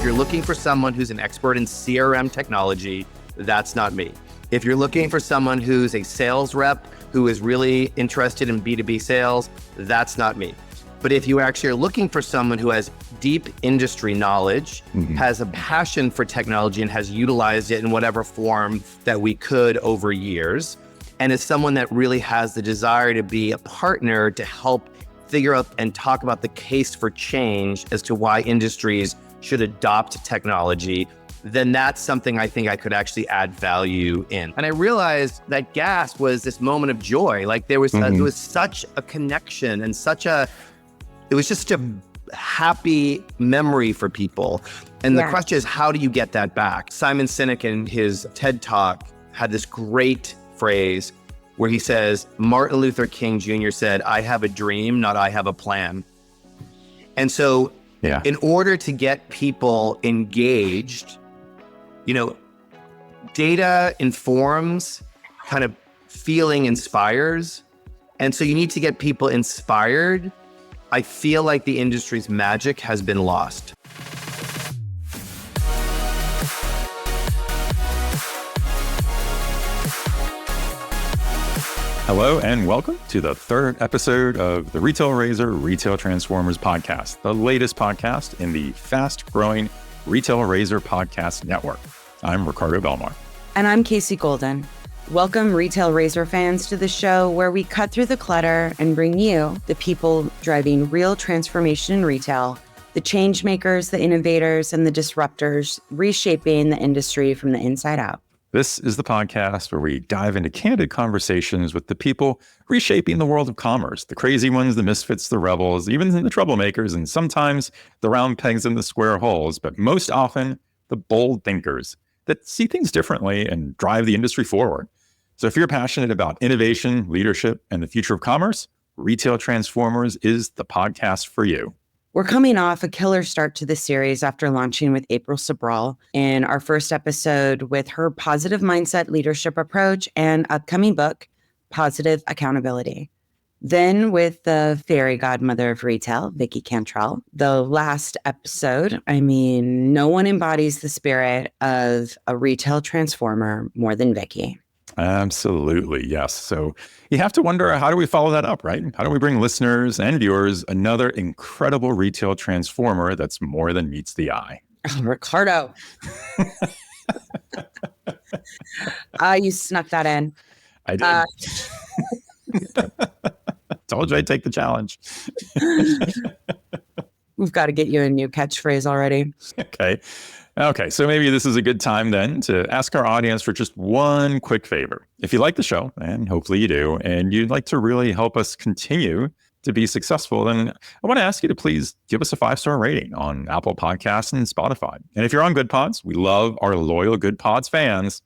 you're looking for someone who's an expert in CRM technology, that's not me. If you're looking for someone who's a sales rep who is really interested in B2B sales, that's not me. But if you actually are looking for someone who has deep industry knowledge, has a passion for technology and has utilized it in whatever form that we could over years, and is someone that really has the desire to be a partner to help figure out and talk about the case for change as to why industries should adopt technology, then that's something I think I could actually add value in. And I realized that Gas was this moment of joy. Like there was such a connection and it was just a happy memory for people. And the question is, how do you get that back? Simon Sinek in his TED Talk had this great phrase where he says, Martin Luther King Jr. said, "I have a dream, not I have a plan." And so in order to get people engaged, data informs, kind of feeling inspires. And so you need to get people inspired. I feel like the industry's magic has been lost. Hello and welcome to the third episode of the Retail Razor Retail Transformers podcast, the latest podcast in the fast-growing Retail Razor podcast network. I'm Ricardo Belmar. And I'm Casey Golden. Welcome, Retail Razor fans, to the show where we cut through the clutter and bring you the people driving real transformation in retail, the change makers, the innovators, and the disruptors reshaping the industry from the inside out. This is the podcast where we dive into candid conversations with the people reshaping the world of commerce, the crazy ones, the misfits, the rebels, even the troublemakers, and sometimes the round pegs in the square holes, but most often the bold thinkers that see things differently and drive the industry forward. So if you're passionate about innovation, leadership, and the future of commerce, Retail Transformers is the podcast for you. We're coming off a killer start to the series after launching with April Sobral in our first episode with her positive mindset leadership approach and upcoming book, Positive Accountability. Then with the fairy godmother of retail, Vicki Cantrell, the last episode, no one embodies the spirit of a retail transformer more than Vicki. Absolutely, yes. So you have to wonder, how do we follow that up, right? How do we bring listeners and viewers another incredible retail transformer that's more than meets the eye? Oh, Ricardo. You snuck that in. I did. Told you I'd take the challenge. We've got to get you a new catchphrase already. Okay, so maybe this is a good time then to ask our audience for just one quick favor. If you like the show, and hopefully you do, and you'd like to really help us continue to be successful, then I want to ask you to please give us a 5-star rating on Apple Podcasts and Spotify. And if you're on Good Pods, we love our loyal Good Pods fans.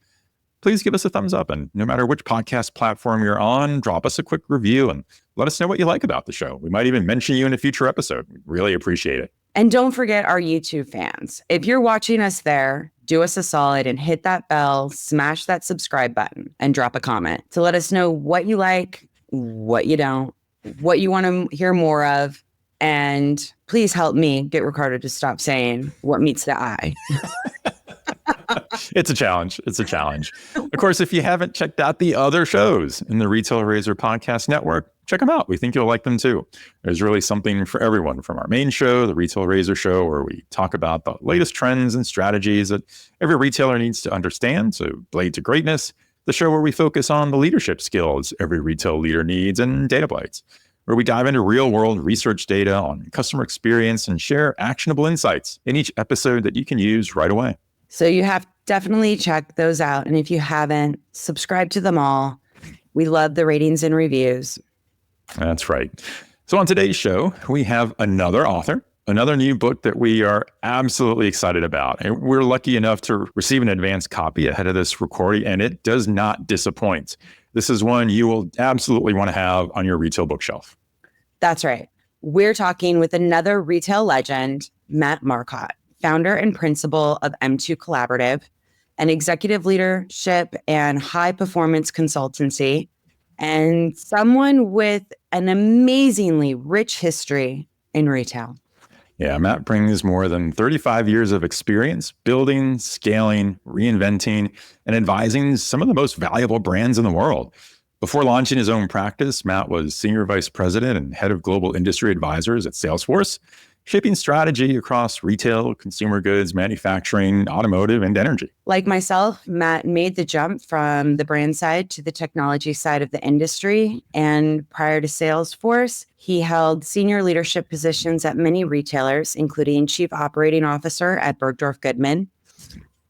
Please give us a thumbs up. And no matter which podcast platform you're on, drop us a quick review and let us know what you like about the show. We might even mention you in a future episode. We really appreciate it. And don't forget our YouTube fans. If you're watching us there, do us a solid and hit that bell, smash that subscribe button, and drop a comment to let us know what you like, what you don't, what you want to hear more of. And please help me get Ricardo to stop saying what meets the eye. It's a challenge. Of course, if you haven't checked out the other shows in the Retail Razor Podcast Network, check them out. We think you'll like them too. There's really something for everyone, from our main show, the Retail Razor Show, where we talk about the latest trends and strategies that every retailer needs to understand, so Blade to Greatness, the show where we focus on the leadership skills every retail leader needs, and Data Bites, where we dive into real-world research data on customer experience and share actionable insights in each episode that you can use right away. So you have definitely check those out. And if you haven't, subscribe to them all. We love the ratings and reviews. That's right. So on today's show, we have another author, another new book that we are absolutely excited about. And we're lucky enough to receive an advance copy ahead of this recording, and it does not disappoint. This is one you will absolutely want to have on your retail bookshelf. That's right. We're talking with another retail legend, Matt Marcotte, founder and principal of M2 Collaborative, an executive leadership and high performance consultancy, and someone with an amazingly rich history in retail. Yeah, Matt brings more than 35 years of experience building, scaling, reinventing, and advising some of the most valuable brands in the world. Before launching his own practice, Matt was Senior Vice President and Head of Global Industry Advisors at Salesforce, shaping strategy across retail, consumer goods, manufacturing, automotive, and energy. Like myself, Matt made the jump from the brand side to the technology side of the industry. And prior to Salesforce, he held senior leadership positions at many retailers, including Chief Operating Officer at Bergdorf Goodman.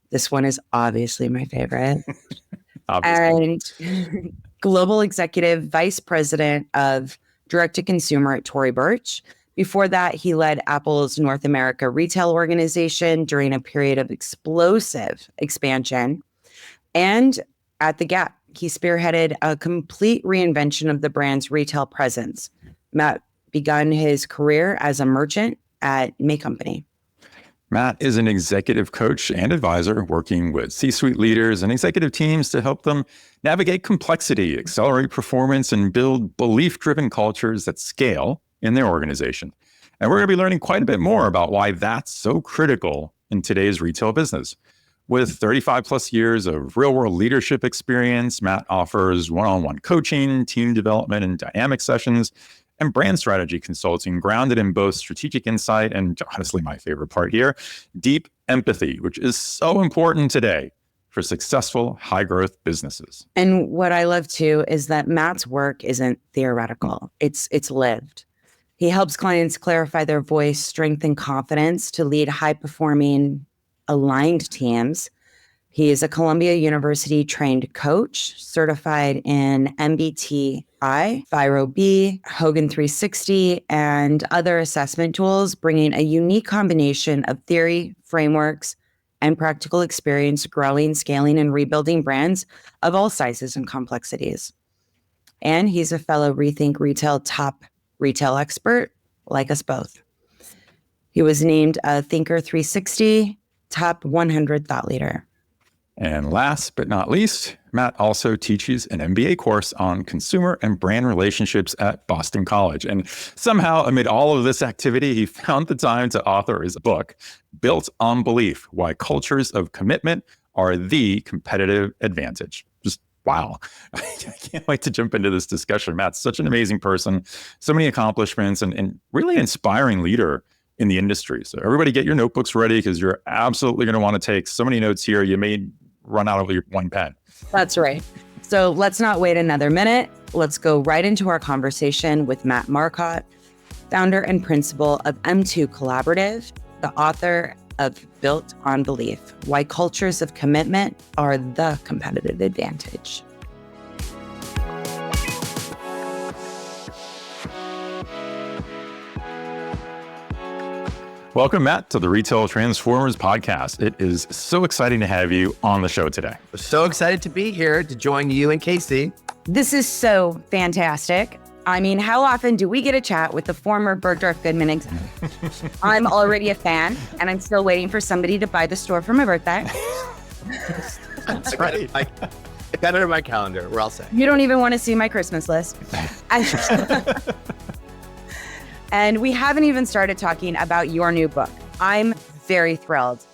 This one is obviously my favorite. Obviously. And Global Executive Vice President of Direct to Consumer at Tory Burch. Before that, he led Apple's North America retail organization during a period of explosive expansion. And at The Gap, he spearheaded a complete reinvention of the brand's retail presence. Matt began his career as a merchant at May Company. Matt is an executive coach and advisor working with C-suite leaders and executive teams to help them navigate complexity, accelerate performance, and build belief-driven cultures that scale in their organization. And we're going to be learning quite a bit more about why that's so critical in today's retail business. With 35 plus years of real-world leadership experience, Matt offers one-on-one coaching, team development, and dynamic sessions, and brand strategy consulting grounded in both strategic insight and, honestly, my favorite part here, deep empathy, which is so important today for successful high-growth businesses. And what I love, too, is that Matt's work isn't theoretical. It's lived. He helps clients clarify their voice, strengthen confidence to lead high-performing, aligned teams. He is a Columbia University trained coach, certified in MBTI, Viro-B, Hogan 360, and other assessment tools, bringing a unique combination of theory, frameworks, and practical experience growing, scaling, and rebuilding brands of all sizes and complexities. And he's a fellow Rethink Retail top retail expert, like us both. He was named a Thinker 360 top 100 thought leader. And last but not least, Matt also teaches an MBA course on consumer and brand relationships at Boston College. And somehow, amid all of this activity, he found the time to author his book, Built on Belief: Why Cultures of Commitment Are the Competitive Advantage. Just wow. I can't wait to jump into this discussion. Matt's such an amazing person, so many accomplishments, and really inspiring leader in the industry. So everybody get your notebooks ready because you're absolutely going to want to take so many notes here. You may run out of your one pen. That's right. So let's not wait another minute. Let's go right into our conversation with Matt Marcotte, founder and principal of M2 Collaborative, the author of Built on Belief: Why Cultures of Commitment Are the Competitive Advantage. Welcome, Matt, to the Retail Transformers podcast. It is so exciting to have you on the show today. We're so excited to be here to join you and Casey. This is so fantastic. I mean, how often do we get a chat with the former Bergdorf Goodman executive? I'm already a fan, and I'm still waiting for somebody to buy the store for my birthday. That's right. I got it on my calendar. We're all set. You don't even want to see my Christmas list. And we haven't even started talking about your new book. I'm very thrilled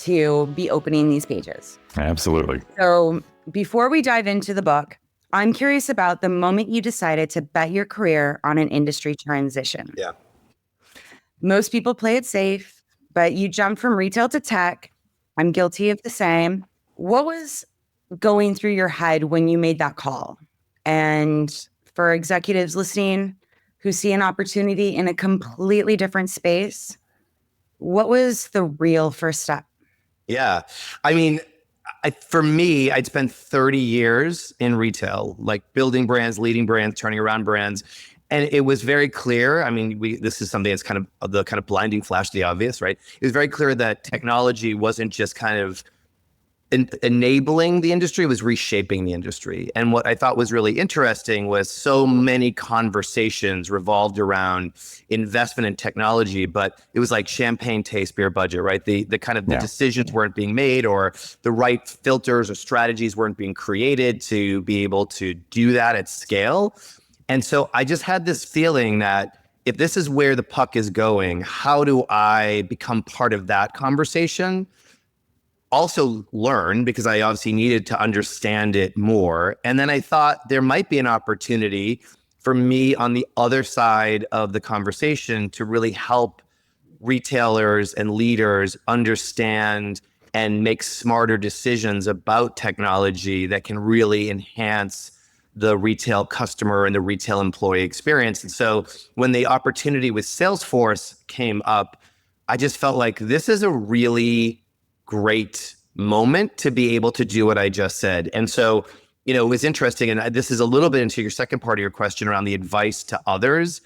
to be opening these pages. Absolutely. So before we dive into the book, I'm curious about the moment you decided to bet your career on an industry transition. Yeah. Most people play it safe, but you jumped from retail to tech. I'm guilty of the same. What was going through your head when you made that call? And for executives listening who see an opportunity in a completely different space, what was the real first step? Yeah. I mean, for me, I'd spent 30 years in retail, like building brands, leading brands, turning around brands. And it was very clear. I mean, this is something that's kind of the kind of blinding flash, the obvious, right? It was very clear that technology wasn't just kind of enabling the industry, was reshaping the industry. And what I thought was really interesting was so many conversations revolved around investment in technology, but it was like champagne taste beer budget, right? The kind of the decisions weren't being made, or the right filters or strategies weren't being created to be able to do that at scale. And so I just had this feeling that if this is where the puck is going, how do I become part of that conversation? Also learn, because I obviously needed to understand it more. And then I thought there might be an opportunity for me on the other side of the conversation to really help retailers and leaders understand and make smarter decisions about technology that can really enhance the retail customer and the retail employee experience. And so when the opportunity with Salesforce came up, I just felt like this is a really great moment to be able to do what I just said. And so, it was interesting. And this is a little bit into your second part of your question around the advice to others.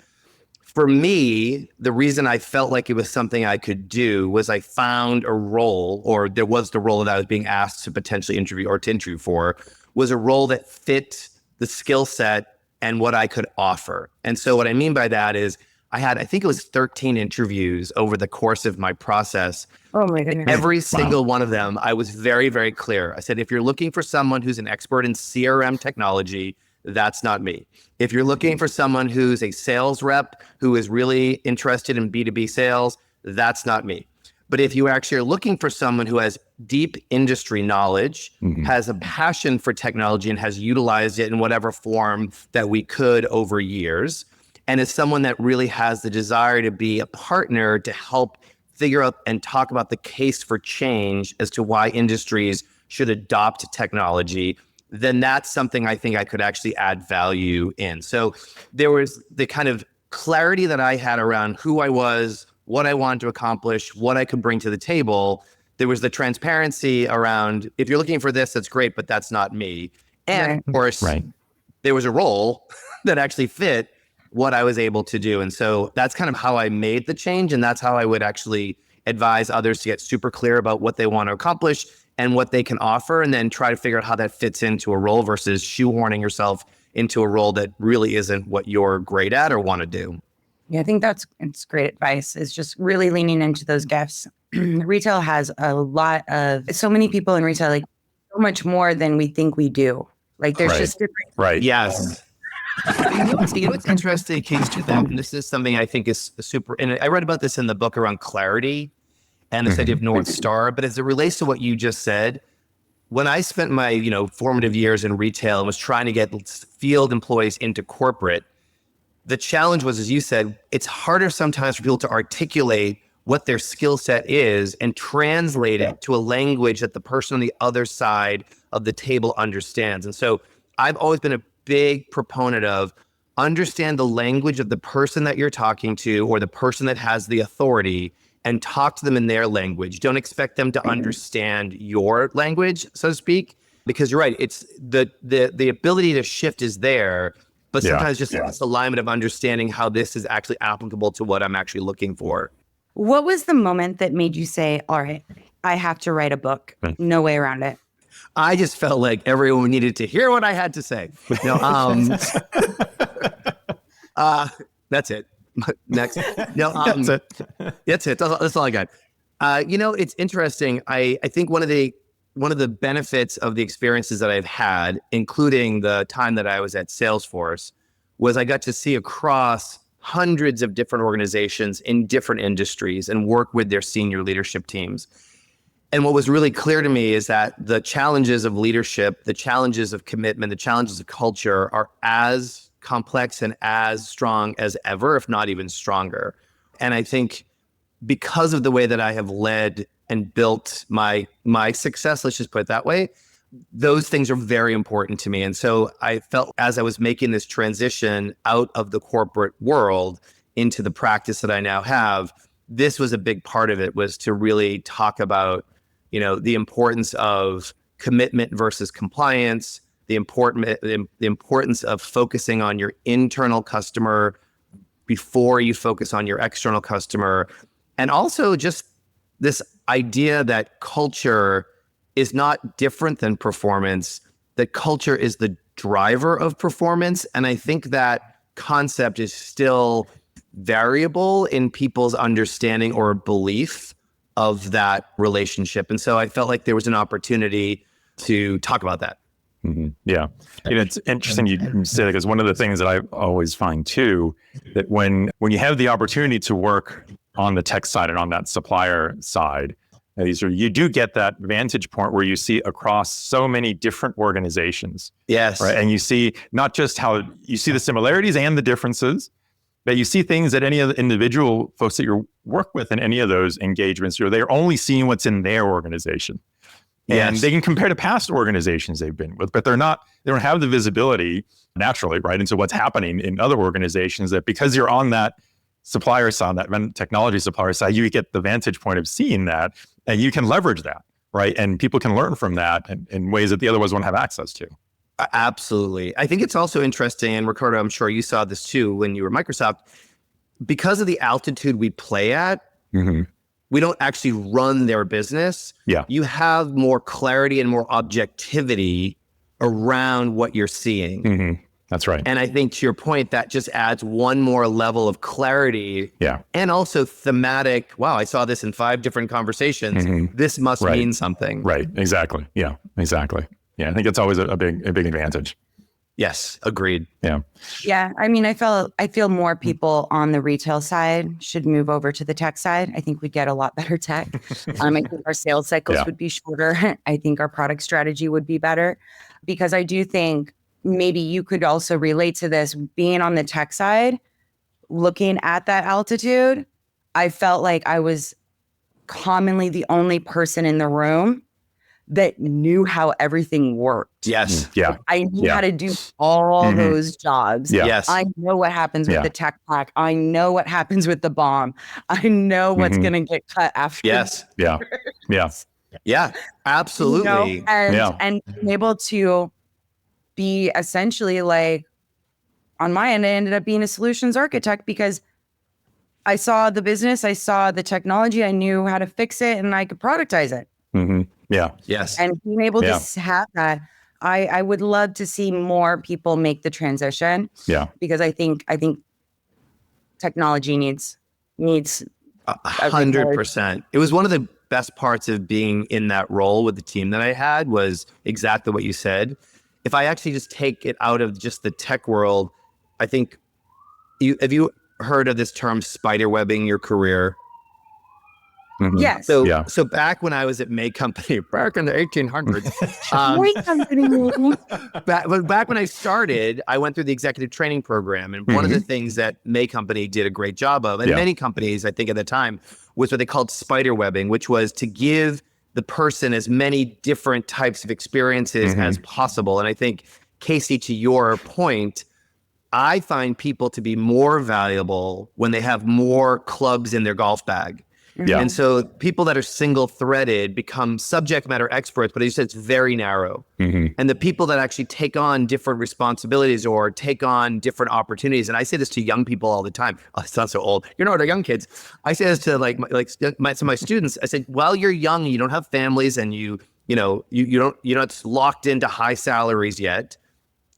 For me, the reason I felt like it was something I could do was I found a role, or there was the role that I was being asked to potentially interview for, was a role that fit the skill set and what I could offer. And so what I mean by that is I think it was 13 interviews over the course of my process. Oh my goodness. Every single one of them, I was very, very clear. I said, if you're looking for someone who's an expert in CRM technology, that's not me. If you're looking for someone who's a sales rep who is really interested in B2B sales, that's not me. But if you actually are looking for someone who has deep industry knowledge, has a passion for technology and has utilized it in whatever form that we could over years, and is someone that really has the desire to be a partner to help figure out and talk about the case for change as to why industries should adopt technology, then that's something I think I could actually add value in. So there was the kind of clarity that I had around who I was, what I wanted to accomplish, what I could bring to the table. There was the transparency around, if you're looking for this, that's great, but that's not me. And of course, there was a role that actually fit what I was able to do. And so that's kind of how I made the change. And that's how I would actually advise others to get super clear about what they want to accomplish and what they can offer, and then try to figure out how that fits into a role versus shoehorning yourself into a role that really isn't what you're great at or want to do. Yeah, I think it's great advice, is just really leaning into those gifts. Retail has so many people in retail, like so much more than we think we do. Like there's just different. Right. Yes. What's interesting, Kings, to them, and this is something I think is super, and I read about this in the book around clarity and this idea of North Star, but as it relates to what you just said, when I spent my, formative years in retail and was trying to get field employees into corporate, the challenge was, as you said, it's harder sometimes for people to articulate what their skill set is and translate it to a language that the person on the other side of the table understands. And so I've always been a big proponent of understand the language of the person that you're talking to or the person that has the authority, and talk to them in their language. Don't expect them to understand your language, so to speak, because you're right. It's the ability to shift is there, but sometimes just this alignment of understanding how this is actually applicable to what I'm actually looking for. What was the moment that made you say, all right, I have to write a book? No way around it. I just felt like everyone needed to hear what I had to say. That's it. Next. That's it. That's it. That's all I got. It's interesting. I think one of the benefits of the experiences that I've had, including the time that I was at Salesforce, was I got to see across hundreds of different organizations in different industries and work with their senior leadership teams. And what was really clear to me is that the challenges of leadership, the challenges of commitment, the challenges of culture are as complex and as strong as ever, if not even stronger. And I think because of the way that I have led and built my success, let's just put it that way, those things are very important to me. And so I felt as I was making this transition out of the corporate world into the practice that I now have, this was a big part of it, was to really talk about, the importance of commitment versus compliance, the importance of focusing on your internal customer before you focus on your external customer. And also just this idea that culture is not different than performance, that culture is the driver of performance. And I think that concept is still variable in people's understanding or belief of that relationship. And so I felt like there was an opportunity to talk about that. Yeah. It's interesting you say that, because one of the things that I always find too, that when you have the opportunity to work on the tech side and on that supplier side, you do get that vantage point where you see across so many different organizations. Yes. Right. And you see not just how you see the similarities and the differences, but you see things that any of the individual folks that you work with in any of those engagements, they're only seeing what's in their organization. And they can compare to past organizations they've been with, but they don't have the visibility naturally, right, into what's happening in other organizations, that because you're on that supplier side, that technology supplier side, you get the vantage point of seeing that, and you can leverage that, right? And people can learn from that in ways that the otherwise won't have access to. Absolutely. I think it's also interesting, and Ricardo, I'm sure you saw this too when you were Microsoft, because of the altitude we play at, we don't actually run their business. Yeah. You have more clarity and more objectivity around what you're seeing. That's right. And I think to your point, that just adds one more level of clarity. Yeah. And also thematic, wow, I saw this in 5 different conversations. This must mean something. Right. Exactly. Yeah, exactly. Yeah. I think it's always a big advantage. Yes. Agreed. Yeah. Yeah. I mean, I feel more people on the retail side should move over to the tech side. I think we'd get a lot better tech. I think our sales cycles would be shorter. I think our product strategy would be better, because I do think maybe you could also relate to this. Being on the tech side, looking at that altitude, I felt like I was commonly the only person in the room that knew how everything worked. Yes. Yeah. I knew how to do all those jobs. Yeah. Yes. I know what happens with the tech pack. I know what happens with the bomb. I know what's going to get cut after. Yes. Yeah. Yeah. Yeah. Absolutely. You know? And being able to be essentially like, on my end, I ended up being a solutions architect, because I saw the business, I saw the technology, I knew how to fix it, and I could productize it. Yeah. Yes. And being able to have that, I would love to see more people make the transition. Yeah. Because I think technology needs 100%. It was one of the best parts of being in that role with the team that I had, was exactly what you said. If I actually just take it out of just the tech world, I think have you heard of this term, spiderwebbing your career? Yes. So back when I was at May Company, back in the 1800s, back when I started, I went through the executive training program. And one of the things that May Company did a great job of, and many companies, I think at the time, was what they called spiderwebbing, which was to give the person as many different types of experiences as possible. And I think, Casey, to your point, I find people to be more valuable when they have more clubs in their golf bag. Yeah. And so people that are single threaded become subject matter experts, but as you said, it's very narrow. And the people that actually take on different responsibilities or take on different opportunities, and I say this to young people all the time. Oh, it sounds so old. You're not young kids. I say this to some of my students. I said, while you're young, you don't have families, and you're not locked into high salaries yet.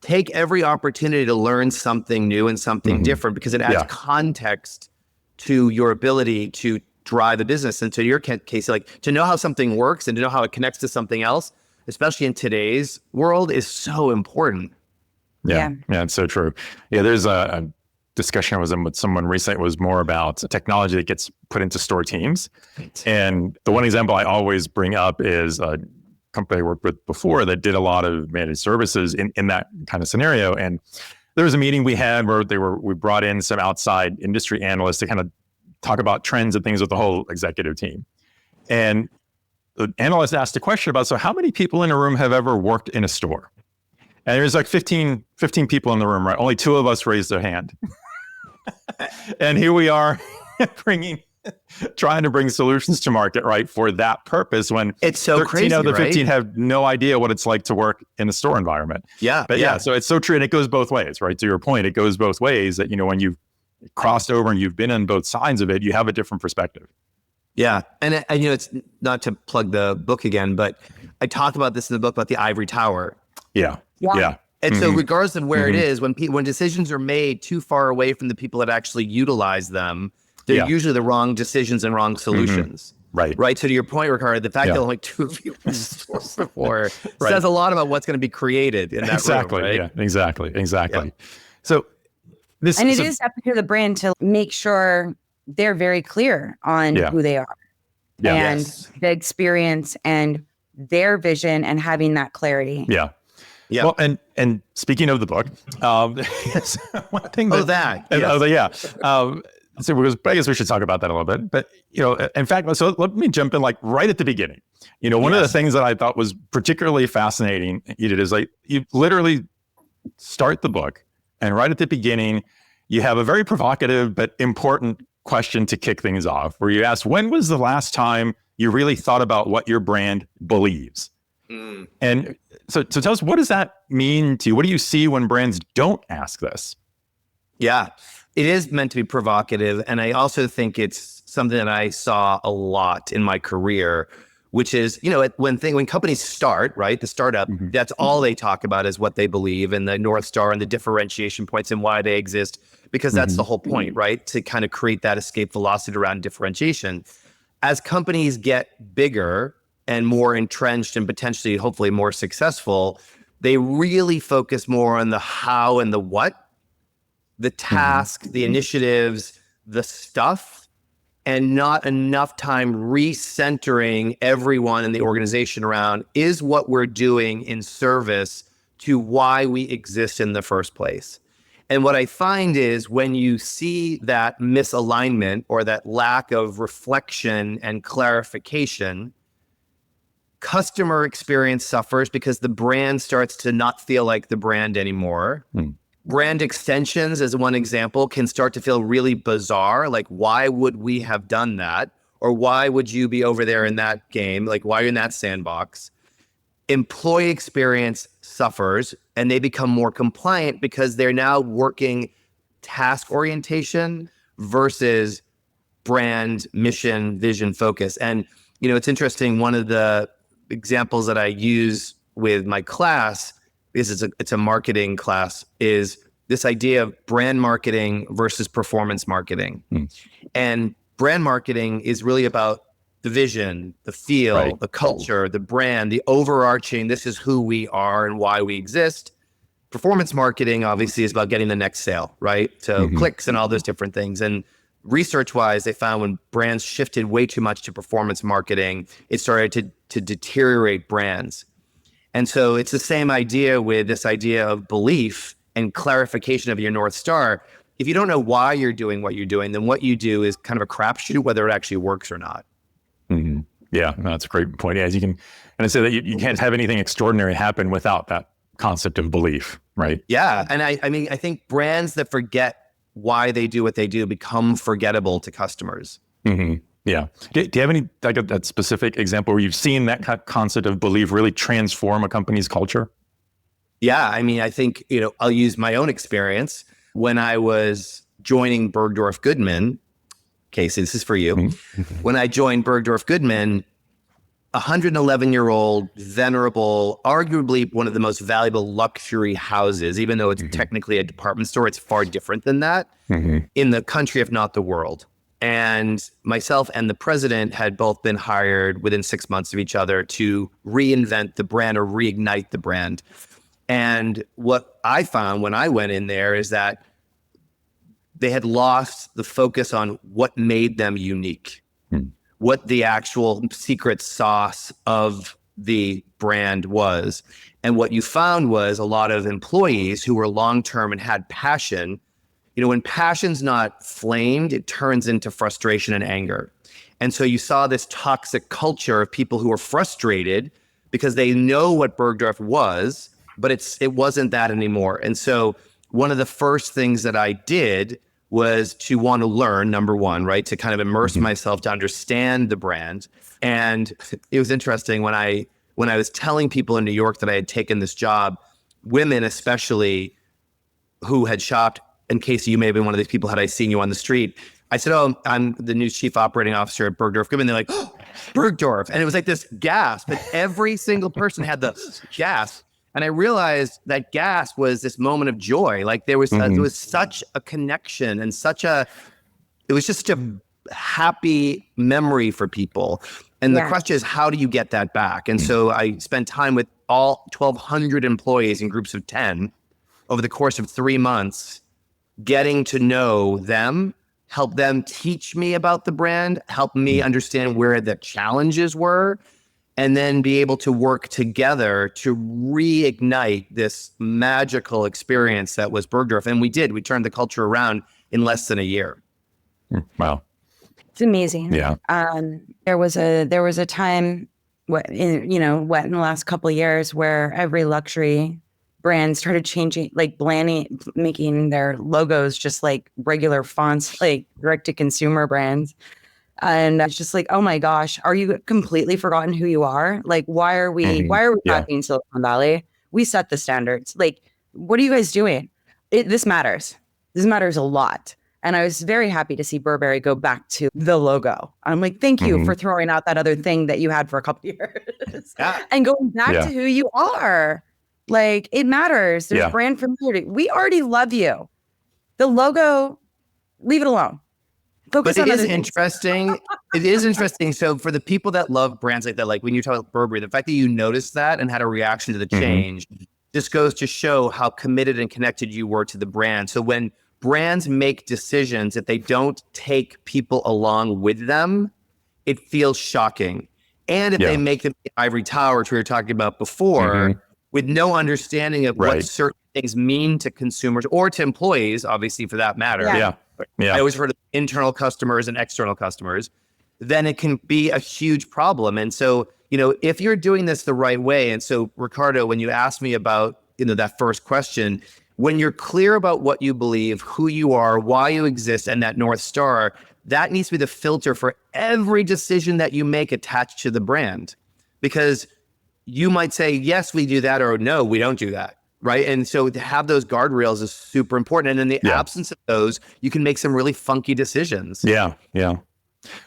Take every opportunity to learn something new and something different, because it adds context to your ability to drive a business. And to your case, like, to know how something works and to know how it connects to something else, especially in today's world, is so important. Yeah, it's so true. Yeah, there's a discussion I was in with someone recently. It was more about technology that gets put into store teams. And the one example I always bring up is a company I worked with before that did a lot of managed services in that kind of scenario. And there was a meeting we had where we brought in some outside industry analysts to kind of talk about trends and things with the whole executive team. And the analyst asked a question about, so how many people in a room have ever worked in a store? And there's like 15 people in the room, right? Only 2 of us raised their hand. And here we are trying to bring solutions to market, right, for that purpose, when it's so 13 crazy, out of the 15 right? have no idea what it's like to work in a store environment. But so it's so true. And it goes both ways, right? To your point, it goes both ways, that, when you've crossed over and you've been on both sides of it, you have a different perspective. Yeah. And it's not to plug the book again, but I talked about this in the book about the ivory tower. Yeah. And so regardless of where it is, when decisions are made too far away from the people that actually utilize them, they're usually the wrong decisions and wrong solutions. Right. Right. So to your point, Ricardo, the fact that only 2 of you were stores before says a lot about what's going to be created in that exactly. room, right? Yeah, exactly. Yeah. So this And it is up to the brand to make sure they're very clear on who they are and the experience and their vision and having that clarity. Yeah. Yeah. Well, and speaking of the book, one thing so because I guess we should talk about that a little bit. But in fact, so let me jump in like right at the beginning. One of the things that I thought was particularly fascinating, you did, is like you literally start the book, and right at the beginning, you have a very provocative but important question to kick things off, where you ask, when was the last time you really thought about what your brand believes? And so tell us, what does that mean to you? What do you see when brands don't ask this? Yeah, it is meant to be provocative. And I also think it's something that I saw a lot in my career, which is, when companies start, right, the startup, that's all they talk about is what they believe and the North Star and the differentiation points and why they exist, because that's the whole point, right, to kind of create that escape velocity around differentiation. As companies get bigger and more entrenched and potentially, hopefully more successful, they really focus more on the how and the what, the task, the initiatives, the stuff, and not enough time recentering everyone in the organization around, is what we're doing in service to why we exist in the first place. And what I find is when you see that misalignment or that lack of reflection and clarification, customer experience suffers because the brand starts to not feel like the brand anymore. Brand extensions, as one example, can start to feel really bizarre. Like, why would we have done that? Or why would you be over there in that game? Like, why are you in that sandbox? Employee experience suffers and they become more compliant because they're now working task orientation versus brand, mission, vision, focus. And, it's interesting. One of the examples that I use with my class, because it's a marketing class, is this idea of brand marketing versus performance marketing. And brand marketing is really about the vision, the feel, the culture, the brand, the overarching, this is who we are and why we exist. Performance marketing obviously is about getting the next sale, right? So clicks and all those different things. And research-wise, they found when brands shifted way too much to performance marketing, it started to deteriorate brands. And so it's the same idea with this idea of belief and clarification of your North Star. If you don't know why you're doing what you're doing, then what you do is kind of a crapshoot, whether it actually works or not. Yeah, no, that's a great point. Yeah, you can, and I say that you can't have anything extraordinary happen without that concept of belief, right? Yeah, and I mean, I think brands that forget why they do what they do become forgettable to customers. Yeah. Do you have any like that specific example where you've seen that concept of belief really transform a company's culture? Yeah, I mean, I think, I'll use my own experience. When I was joining Bergdorf Goodman, Casey, this is for you. When I joined Bergdorf Goodman, 111-year-old, venerable, arguably one of the most valuable luxury houses, even though it's technically a department store, it's far different than that in the country, if not the world. And myself and the president had both been hired within 6 months of each other to reinvent the brand or reignite the brand. And what I found when I went in there is that they had lost the focus on what made them unique, what the actual secret sauce of the brand was. And what you found was a lot of employees who were long-term and had passion. When passion's not flamed, it turns into frustration and anger. And so you saw this toxic culture of people who are frustrated because they know what Bergdorf was, but it wasn't that anymore. And so one of the first things that I did was to want to learn, number one, right? To kind of immerse myself to understand the brand. And it was interesting when I was telling people in New York that I had taken this job, women especially who had shopped, in case you may have been one of these people had I seen you on the street, I said, "Oh, I'm the new chief operating officer at Bergdorf Goodman." They're like, "Oh, Bergdorf." And it was like this gasp, and every single person had the gasp. And I realized that gasp was this moment of joy. Like there was such a connection and it was just a happy memory for people. And the question is, how do you get that back? And so I spent time with all 1,200 employees in groups of 10 over the course of 3 months, getting to know them, help them teach me about the brand, help me understand where the challenges were, and then be able to work together to reignite this magical experience that was Bergdorf. And we did. We turned the culture around in less than a year. Wow. It's amazing. Yeah. There was a time, in the last couple of years, where every luxury brand started changing, like making their logos just like regular fonts, like direct to consumer brands. And it's just like, oh my gosh, are you completely forgotten who you are? Like, why are we not in Silicon Valley? We set the standards. Like, what are you guys doing? This matters. This matters a lot. And I was very happy to see Burberry go back to the logo. I'm like, thank you for throwing out that other thing that you had for a couple of years and going back to who you are. Like, it matters. There's brand familiarity. We already love you. The logo, leave it alone. Focus but on it is other things. interesting. It is interesting. So for the people that love brands like that, like when you talk about Burberry, the fact that you noticed that and had a reaction to the change just goes to show how committed and connected you were to the brand. So when brands make decisions, if they don't take people along with them, it feels shocking. And if they make them the ivory tower, which we were talking about before, with no understanding of what certain things mean to consumers or to employees, obviously, for that matter. I always heard of internal customers and external customers, then it can be a huge problem. And so, if you're doing this the right way, and so Ricardo, when you asked me about, that first question, when you're clear about what you believe, who you are, why you exist, and that North Star, that needs to be the filter for every decision that you make attached to the brand. Because you might say, yes, we do that, or no, we don't do that. Right. And so to have those guardrails is super important. And in the absence of those, you can make some really funky decisions. Yeah.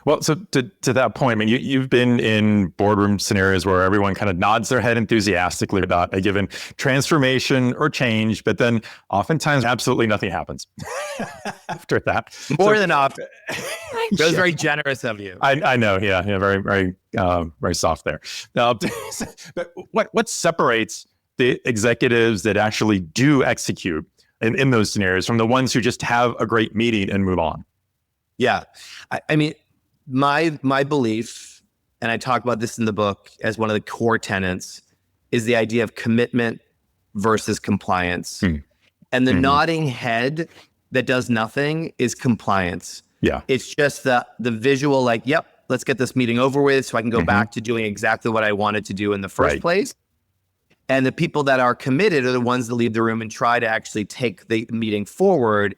Well, so to that point, I mean, you've been in boardroom scenarios where everyone kind of nods their head enthusiastically about a given transformation or change, but then oftentimes absolutely nothing happens after that. More than often. That was very generous of you. I know. Yeah. Very, very, very soft there. But what separates the executives that actually do execute in those scenarios from the ones who just have a great meeting and move on? Yeah. I mean, my belief, and I talk about this in the book as one of the core tenets, is the idea of commitment versus compliance. And the nodding head that does nothing is compliance. Yeah. It's just the visual, like, yep, let's get this meeting over with so I can go back to doing exactly what I wanted to do in the first place. And the people that are committed are the ones that leave the room and try to actually take the meeting forward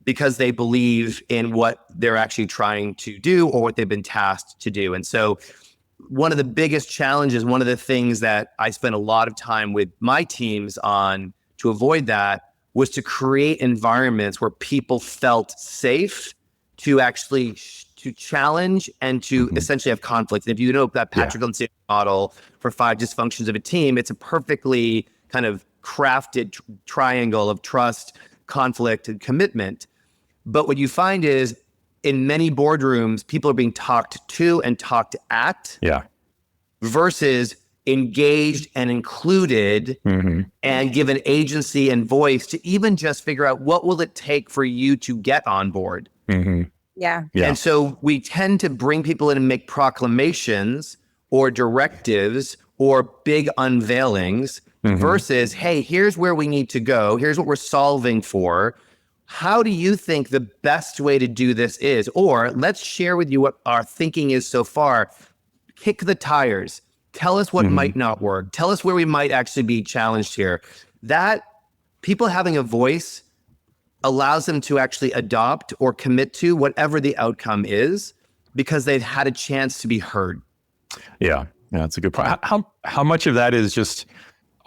because they believe in what they're actually trying to do or what they've been tasked to do. And so one of the biggest challenges, one of the things that I spent a lot of time with my teams on to avoid that was to create environments where people felt safe to actually to challenge and to essentially have conflict. And if you know that Patrick Lynch model for 5 dysfunctions of a team, it's a perfectly kind of crafted triangle of trust, conflict, and commitment. But what you find is in many boardrooms, people are being talked to and talked at versus engaged and included and given agency and voice to even just figure out what will it take for you to get on board. And so we tend to bring people in and make proclamations or directives or big unveilings versus, hey, here's where we need to go. Here's what we're solving for. How do you think the best way to do this is? Or let's share with you what our thinking is so far. Kick the tires. Tell us what might not work. Tell us where we might actually be challenged here. That people having a voice allows them to actually adopt or commit to whatever the outcome is because they've had a chance to be heard. Yeah, that's a good point. How much of that is just,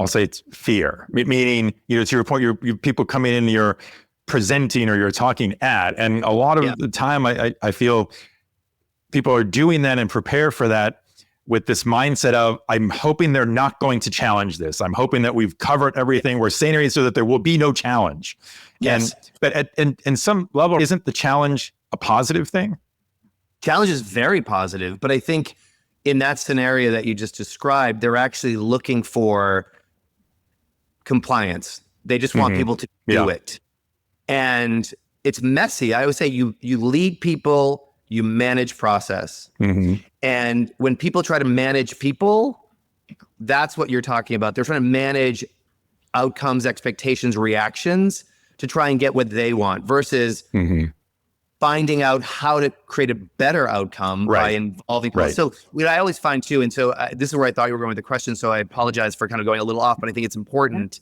I'll say it's fear, meaning, to your point, you people coming in, you're presenting or you're talking at, and a lot of the time I feel people are doing that and prepare for that with this mindset of, I'm hoping they're not going to challenge this. I'm hoping that we've covered everything. We're saying it so that there will be no challenge. But in some level, isn't the challenge a positive thing? Challenge is very positive, but I think in that scenario that you just described, they're actually looking for compliance. They just want people to do it. And it's messy. I always say you lead people, you manage process. And when people try to manage people, that's what you're talking about. They're trying to manage outcomes, expectations, reactions to try and get what they want versus finding out how to create a better outcome by involving people. So what I always find too, and so this is where I thought you were going with the question, so I apologize for kind of going a little off, but I think it's important.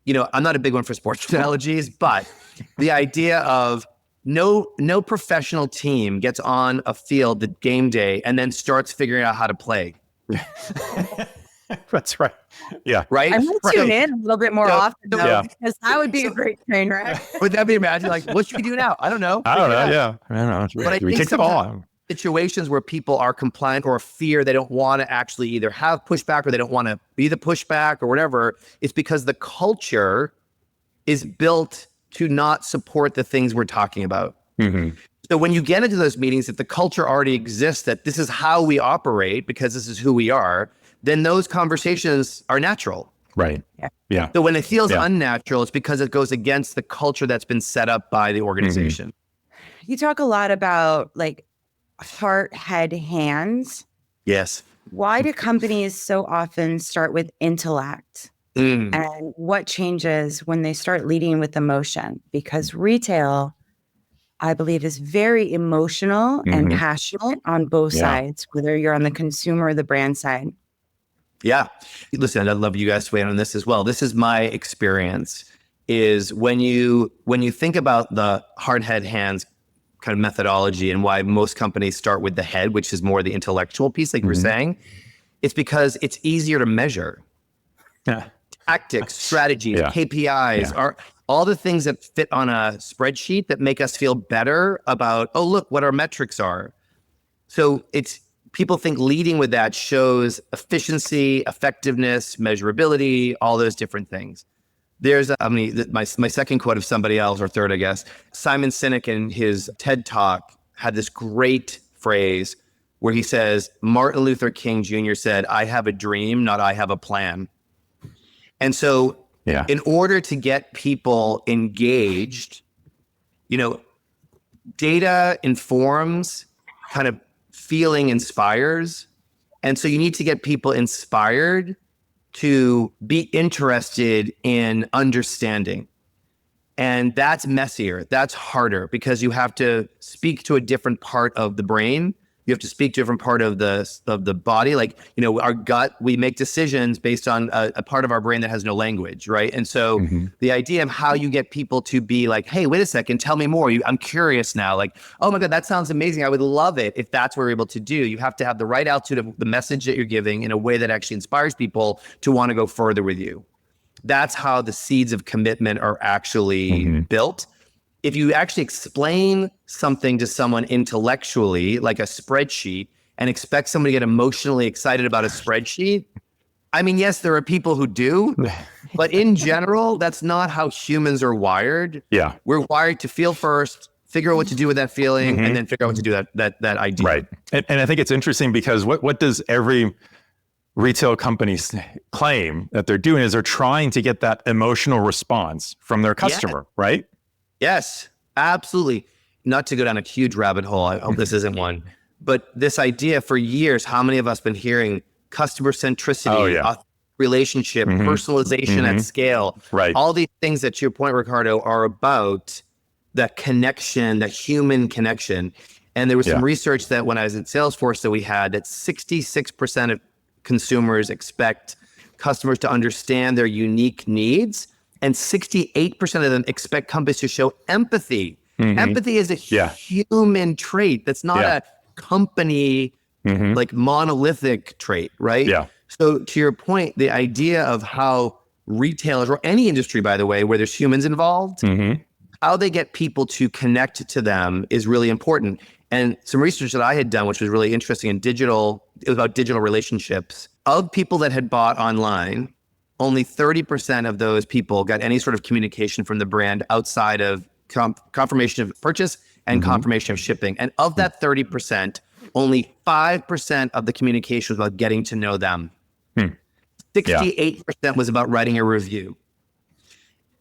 You know, I'm not a big one for sports analogies, but the idea of no professional team gets on a field the game day and then starts figuring out how to play. That's right. Yeah. Right? I might tune in a little bit more often, though, because that would be a great train wreck. Would that be imagine? Like, what should we do now? I don't know. I don't know. Yeah. I don't know. But I we think kick the ball out. Situations where people are compliant or fear they don't want to actually either have pushback or they don't want to be the pushback or whatever, it's because the culture is built to not support the things we're talking about. So when you get into those meetings, if the culture already exists that this is how we operate because this is who we are, then those conversations are natural. Right. Yeah. So when it feels unnatural, it's because it goes against the culture that's been set up by the organization. You talk a lot about like heart, head, hands. Yes. Why do companies so often start with intellect? And what changes when they start leading with emotion? Because retail, I believe, is very emotional and passionate on both sides, whether you're on the consumer or the brand side. Yeah. Listen, I'd love you guys to weigh in on this as well. This is my experience is when you think about the heart, head, hands kind of methodology and why most companies start with the head, which is more the intellectual piece, like you were saying, it's because it's easier to measure. Tactics, strategies, KPIs are all the things that fit on a spreadsheet that make us feel better about, oh, look what our metrics are. So people think leading with that shows efficiency, effectiveness, measurability, all those different things. There's my second quote of somebody else, or third, I guess. Simon Sinek in his TED Talk had this great phrase where he says, Martin Luther King Jr. said, I have a dream, not I have a plan. And so in order to get people engaged, data informs, kind of feeling inspires. And so you need to get people inspired to be interested in understanding. And that's messier. That's harder because you have to speak to a different part of the brain. You have to speak to a different part of the body. Like, our gut, we make decisions based on a part of our brain that has no language, right? And so the idea of how you get people to be like, hey, wait a second, tell me more. I'm curious now. Like, oh my God, that sounds amazing. I would love it if that's what we're able to do. You have to have the right altitude of the message that you're giving in a way that actually inspires people to want to go further with you. That's how the seeds of commitment are actually built. If you actually explain something to someone intellectually, like a spreadsheet, and expect somebody to get emotionally excited about a spreadsheet, I mean, yes, there are people who do, but in general, that's not how humans are wired. Yeah. We're wired to feel first, figure out what to do with that feeling, and then figure out what to do that idea. Right. And I think it's interesting because what does every retail companies claim that they're doing is they're trying to get that emotional response from their customer, right? Yes, absolutely. Not to go down a huge rabbit hole. I hope this isn't one. But this idea for years, how many of us been hearing customer centricity, relationship, personalization at scale, all these things that, to your point, Ricardo, are about that connection, that human connection. And there was some research that when I was at Salesforce that we had that 66% of consumers expect customers to understand their unique needs. And 68% of them expect companies to show empathy. Empathy is a human trait. That's not a company like monolithic trait, right? Yeah. So to your point, the idea of how retailers, or any industry, by the way, where there's humans involved, how they get people to connect to them is really important. And some research that I had done, which was really interesting in digital, it was about digital relationships. Of people that had bought online, only 30% of those people got any sort of communication from the brand outside of confirmation of purchase and confirmation of shipping. And of that 30%, only 5% of the communication was about getting to know them. 68% was about writing a review.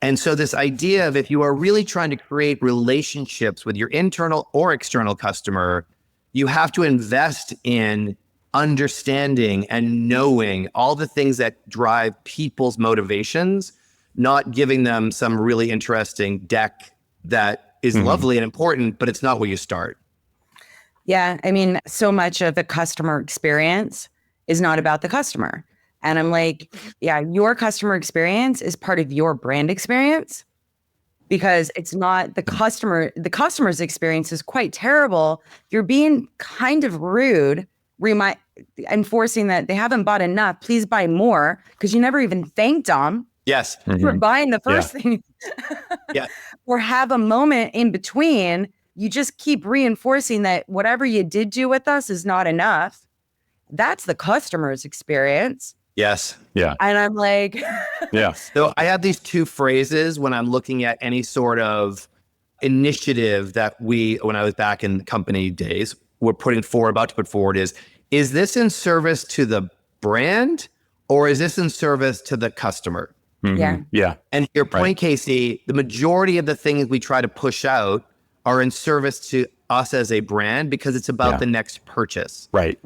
And so this idea of if you are really trying to create relationships with your internal or external customer, you have to invest in understanding and knowing all the things that drive people's motivations, not giving them some really interesting deck that is lovely and important, but it's not where you start. Yeah. I mean, so much of the customer experience is not about the customer. And I'm like, yeah, your customer experience is part of your brand experience, because it's not the customer. The customer's experience is quite terrible. You're being kind of rude, enforcing that they haven't bought enough. Please buy more, because you never even thanked them Yes. for buying the first thing. Yeah. Or have a moment in between. You just keep reinforcing that whatever you did do with us is not enough. That's the customer's experience. Yes. Yeah. And I'm like, Yeah. So I have these two phrases when I'm looking at any sort of initiative that when I was back in company days, we're about to put forward is this in service to the brand or is this in service to the customer? Yeah. Yeah. And your point, Casey, the majority of the things we try to push out are in service to us as a brand because it's about the next purchase. Right.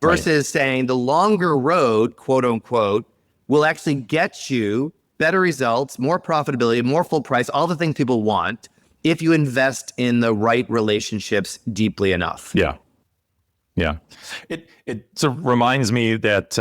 Versus saying the longer road, quote unquote, will actually get you better results, more profitability, more full price, all the things people want if you invest in the right relationships deeply enough. Yeah. Yeah. It sort of reminds me that,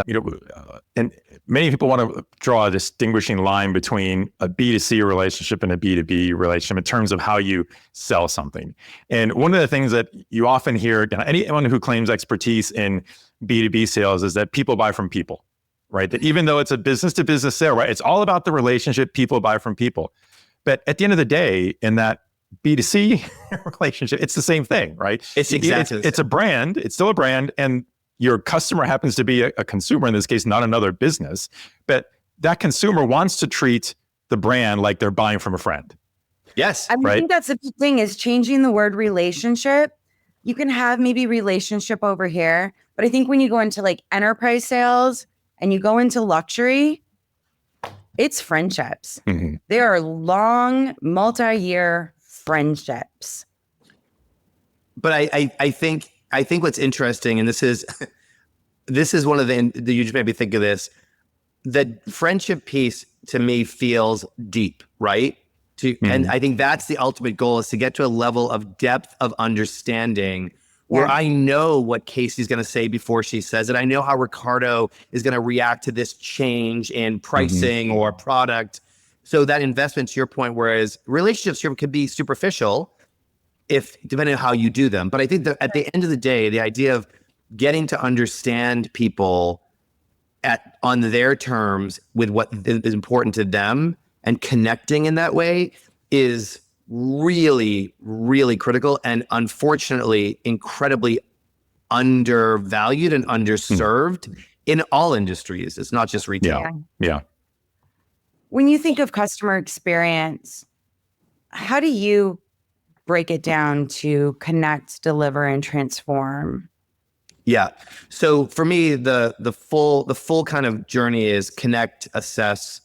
and many people want to draw a distinguishing line between a B2C relationship and a B2B relationship in terms of how you sell something. And one of the things that you often hear, anyone who claims expertise in B2B sales is that people buy from people, right? That even though it's a business to business sale, right? It's all about the relationship, people buy from people. But at the end of the day, in that B2C relationship, it's the same thing, right? It's exactly it's a brand. It's still a brand, and your customer happens to be a consumer in this case, not another business. But that consumer wants to treat the brand like they're buying from a friend. Yes, I think that's the big thing is changing the word relationship. You can have maybe relationship over here, but I think when you go into like enterprise sales and you go into luxury, it's friendships. They are long, multi-year friendships. But I think what's interesting, and this is one of the you just made me think of this. The friendship piece to me feels deep, right? And I think that's the ultimate goal is to get to a level of depth of understanding where I know what Casey's going to say before she says it. I know how Ricardo is going to react to this change in pricing or product. So that investment, to your point, whereas relationships could be superficial depending on how you do them. But I think that at the end of the day, the idea of getting to understand people on their terms with what is important to them and connecting in that way is really, really critical and unfortunately incredibly undervalued and underserved in all industries. It's not just retail. Yeah. When you think of customer experience, how do you break it down to connect, deliver, and transform? Yeah. So for me, the full kind of journey is connect, assess,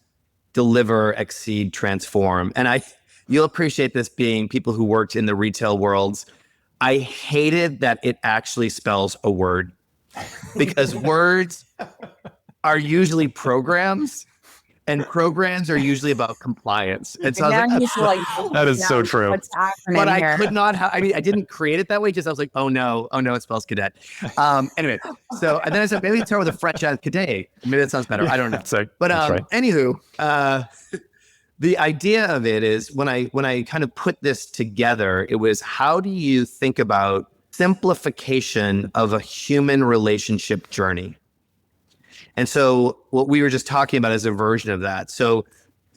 deliver, exceed, transform. And you'll appreciate this being people who worked in the retail worlds. I hated that it actually spells a word because words are usually programs and programs are usually about compliance. And so I was like, that is so true. But I could not I didn't create it that way. Just I was like, oh no, it spells cadet. Anyway, so and then I said, maybe start with a French as cadet. Maybe that sounds better. I don't know. But anywho, the idea of it is when I kind of put this together, it was how do you think about simplification of a human relationship journey? And so what we were just talking about is a version of that. So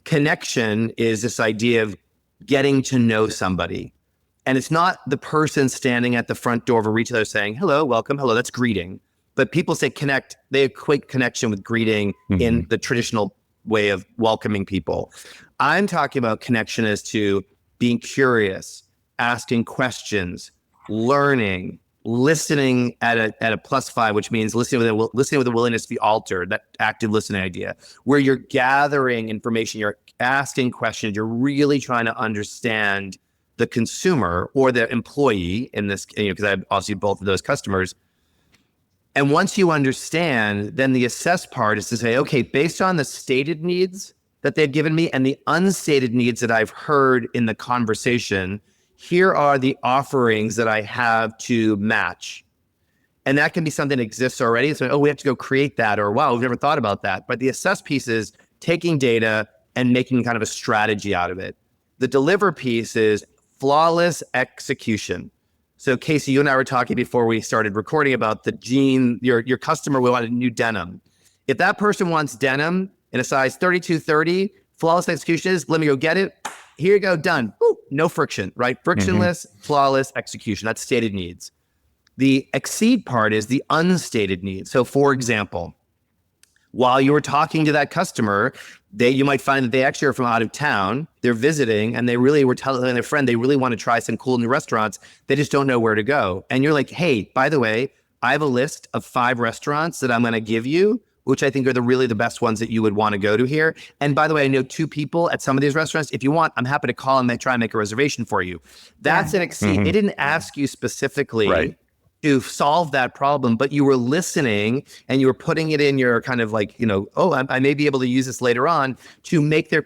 connection is this idea of getting to know somebody. And it's not the person standing at the front door of a retailer saying, hello, welcome, hello, that's greeting. But people say connect, they equate connection with greeting in the traditional way of welcoming people. I'm talking about connection as to being curious, asking questions, learning, listening at a +5, which means listening with a willingness to be altered, that active listening idea, where you're gathering information, you're asking questions, you're really trying to understand the consumer or the employee in this, because I have also both of those customers. And once you understand, then the assess part is to say, okay, based on the stated needs that they've given me and the unstated needs that I've heard in the conversation, here are the offerings that I have to match. And that can be something that exists already. So, oh, we have to go create that, or wow, we've never thought about that. But the assess piece is taking data and making kind of a strategy out of it. The deliver piece is flawless execution. So Casey, you and I were talking before we started recording about the jean, your customer will want a new denim. If that person wants denim in a size 32-30, flawless execution is, let me go get it. Here you go, done. Woo, no friction, right? Frictionless, flawless execution. That's stated needs. The exceed part is the unstated needs. So for example, while you were talking to that customer, you might find that they actually are from out of town, they're visiting, and they really were telling their friend they really want to try some cool new restaurants. They just don't know where to go. And you're like, hey, by the way, I have a list of 5 restaurants that I'm going to give you, which I think are really the best ones that you would want to go to here. And by the way, I know 2 people at some of these restaurants. If you want, I'm happy to call and try and make a reservation for you. That's an exceed. It didn't ask you specifically to solve that problem, but you were listening and you were putting it in your kind of like, I may be able to use this later on to make their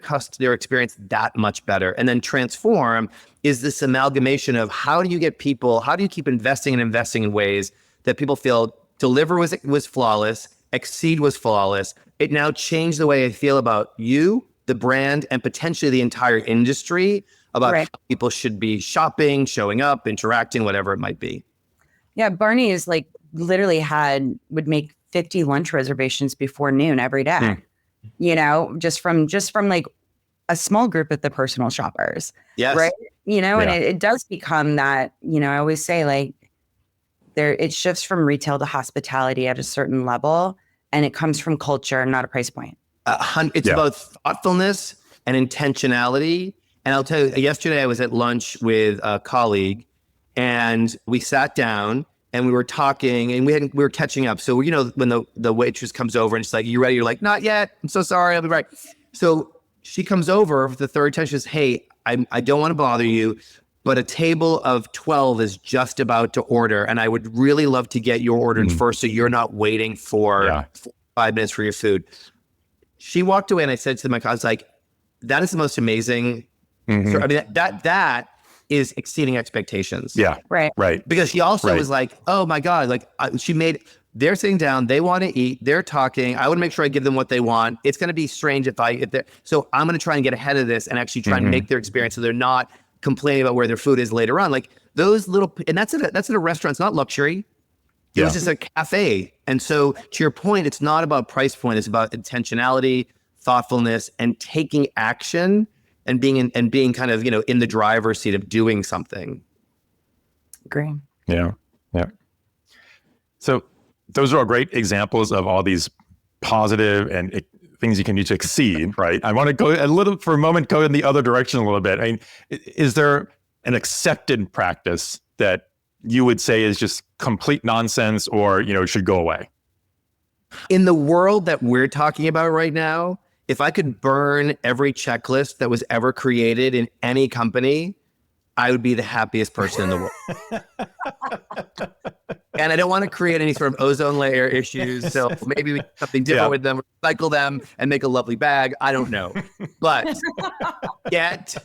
experience that much better. And then transform is this amalgamation of how do you keep investing in ways that people feel deliver was flawless, exceed was flawless. It now changed the way I feel about you, the brand, and potentially the entire industry about how people should be shopping, showing up, interacting, whatever it might be. Yeah, Barney is like literally would make 50 lunch reservations before noon every day. Just from like a small group of the personal shoppers. Yes. Right. And it does become that, I always say like it shifts from retail to hospitality at a certain level, and it comes from culture, not a price point. It's about thoughtfulness and intentionality. And I'll tell you, yesterday I was at lunch with a colleague, and we sat down and we were talking and we were catching up. So, when the waitress comes over and she's like, you ready? You're like, not yet. I'm so sorry. I'll be right. So she comes over for the third time. She says, hey, I don't want to bother you, but a table of 12 is just about to order. And I would really love to get your order first, so you're not waiting for 5 minutes for your food. She walked away and I said to my colleague, I was like, that is the most amazing. So, I mean, that is exceeding expectations. Yeah. Right. Because she also was like, oh my God, like they're sitting down, they want to eat, they're talking. I want to make sure I give them what they want. It's going to be strange so I'm going to try and get ahead of this and actually try and make their experience so they're not complaining about where their food is later on. Like those little, and that's at a restaurant. It's not luxury. It was just a cafe. And so to your point, it's not about price point. It's about intentionality, thoughtfulness, and taking action and being kind of, in the driver's seat of doing something. Agree. Yeah. So those are all great examples of all these positive and things you can do to exceed, right? I want to go for a moment, go in the other direction a little bit. I mean, is there an accepted practice that you would say is just complete nonsense or, should go away? In the world that we're talking about right now, if I could burn every checklist that was ever created in any company, I would be the happiest person in the world. And I don't want to create any sort of ozone layer issues. So maybe we do something different with them, recycle them and make a lovely bag. I don't know. But get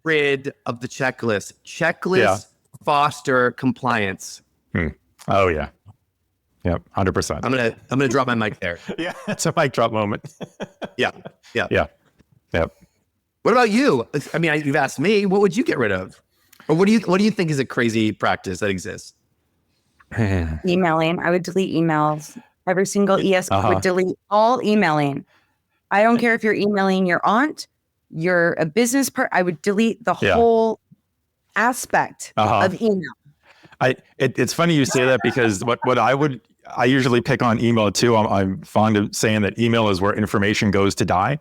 rid of the checklist. Checklists foster compliance. Oh, yeah. Yep, 100%. I'm gonna drop my mic there. Yeah, it's a mic drop moment. Yeah. Yep. What about you? I mean, you've asked me. What would you get rid of, or what do you think is a crazy practice that exists? Emailing. I would delete emails. Every single ESP would delete all emailing. I don't care if you're emailing your aunt, you're a business part. I would delete the whole aspect of email. It's funny you say that because what I usually pick on email too. I'm fond of saying that email is where information goes to die,